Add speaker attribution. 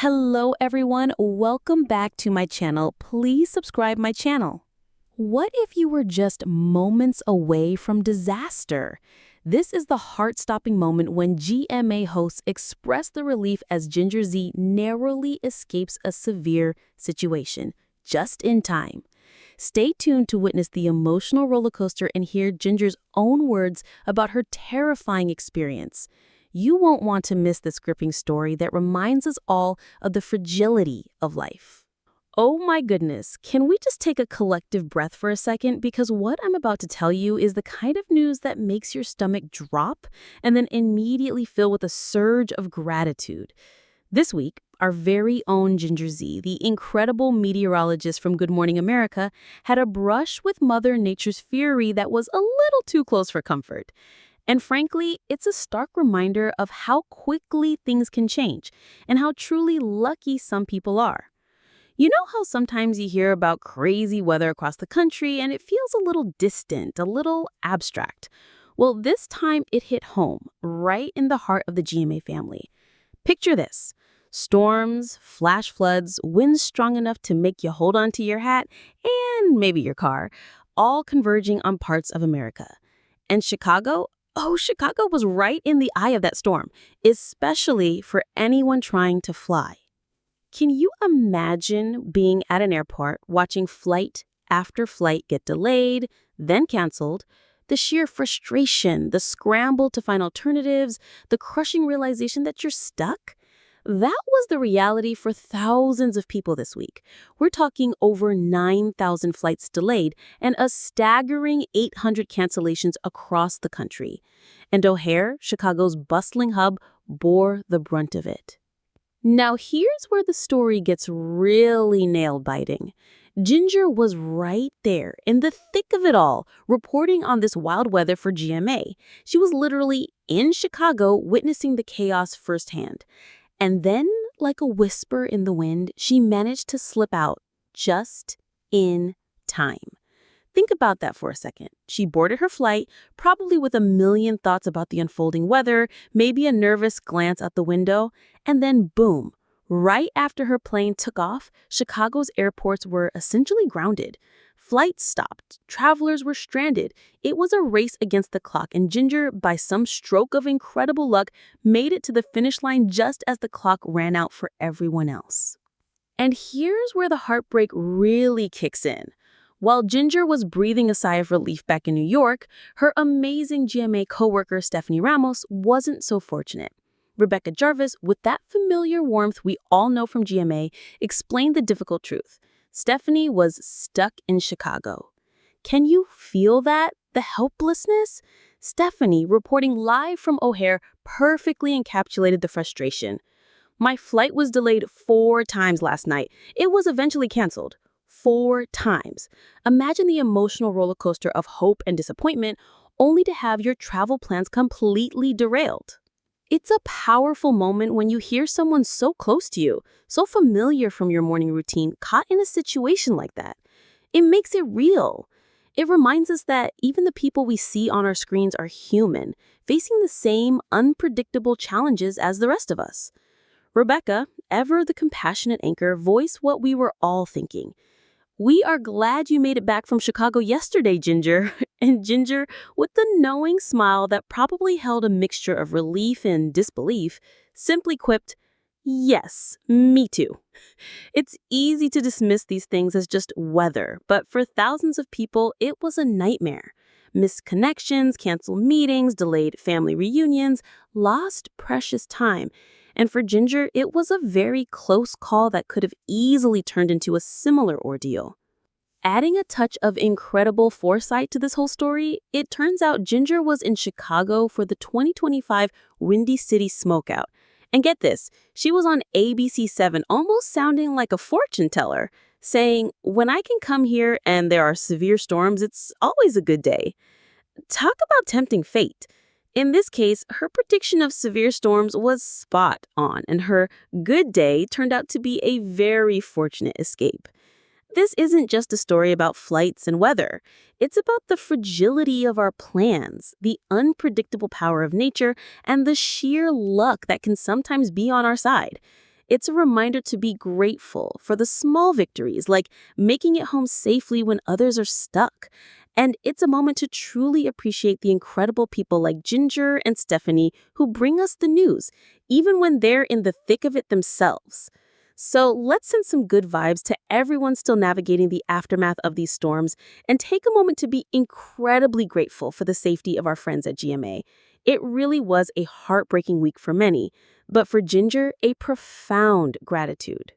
Speaker 1: Hello everyone, welcome back to my channel. Please subscribe my channel. What if you were just moments away from disaster? This is the heart-stopping moment when GMA hosts express the relief as Ginger Z narrowly escapes a severe situation, just in time. Stay tuned to witness the emotional roller coaster and hear Ginger's own words about her terrifying experience. You won't want to miss this gripping story that reminds us all of the fragility of life. Oh my goodness, can we just take a collective breath for a second? Because what I'm about to tell you is the kind of news that makes your stomach drop and then immediately fill with a surge of gratitude. This week, our very own Ginger Z, the incredible meteorologist from Good Morning America, had a brush with Mother Nature's fury that was a little too close for comfort. And frankly, it's a stark reminder of how quickly things can change and how truly lucky some people are. You know how sometimes you hear about crazy weather across the country and it feels a little distant, a little abstract? Well, this time it hit home, right in the heart of the GMA family. Picture this: storms, flash floods, winds strong enough to make you hold on to your hat and maybe your car, all converging on parts of America. And Chicago? Oh, Chicago was right in the eye of that storm, especially for anyone trying to fly. Can you imagine being at an airport watching flight after flight get delayed, then canceled? The sheer frustration, the scramble to find alternatives, the crushing realization that you're stuck? That was the reality for thousands of people this week. We're talking over 9,000 flights delayed and a staggering 800 cancellations across the country. And O'Hare, Chicago's bustling hub, bore the brunt of it. Now here's where the story gets really nail-biting. Ginger was right there, in the thick of it all, reporting on this wild weather for GMA. She was literally in Chicago witnessing the chaos firsthand. And then, like a whisper in the wind, she managed to slip out just in time. Think about that for a second. She boarded her flight, probably with a million thoughts about the unfolding weather, maybe a nervous glance out the window, and then boom, right after her plane took off, Chicago's airports were essentially grounded. Flights stopped. Travelers were stranded. It was a race against the clock, and Ginger, by some stroke of incredible luck, made it to the finish line just as the clock ran out for everyone else. And here's where the heartbreak really kicks in. While Ginger was breathing a sigh of relief back in New York, her amazing GMA coworker Stephanie Ramos wasn't so fortunate. Rebecca Jarvis, with that familiar warmth we all know from GMA, explained the difficult truth. Stephanie was stuck in Chicago. Can you feel that? The helplessness? Stephanie, reporting live from O'Hare, perfectly encapsulated the frustration. My flight was delayed 4 times last night. It was eventually canceled. 4 times. Imagine the emotional roller coaster of hope and disappointment, only to have your travel plans completely derailed. It's a powerful moment when you hear someone so close to you, so familiar from your morning routine, caught in a situation like that. It makes it real. It reminds us that even the people we see on our screens are human, facing the same unpredictable challenges as the rest of us. Rebecca, ever the compassionate anchor, voiced what we were all thinking. We are glad you made it back from Chicago yesterday, Ginger. And Ginger, with the knowing smile that probably held a mixture of relief and disbelief, simply quipped, "Yes, me too." It's easy to dismiss these things as just weather, but for thousands of people, it was a nightmare. Missed connections, canceled meetings, delayed family reunions, lost precious time. And for Ginger, it was a very close call that could have easily turned into a similar ordeal. Adding a touch of incredible foresight to this whole story, it turns out Ginger was in Chicago for the 2025 Windy City Smokeout. And get this, she was on ABC7, almost sounding like a fortune teller, saying, "When I can come here and there are severe storms, it's always a good day." Talk about tempting fate. In this case, her prediction of severe storms was spot on, and her good day turned out to be a very fortunate escape. This isn't just a story about flights and weather. It's about the fragility of our plans, the unpredictable power of nature, and the sheer luck that can sometimes be on our side. It's a reminder to be grateful for the small victories, like making it home safely when others are stuck. And it's a moment to truly appreciate the incredible people like Ginger and Stephanie who bring us the news, even when they're in the thick of it themselves. So let's send some good vibes to everyone still navigating the aftermath of these storms and take a moment to be incredibly grateful for the safety of our friends at GMA. It really was a heartbreaking week for many, but for Ginger, a profound gratitude.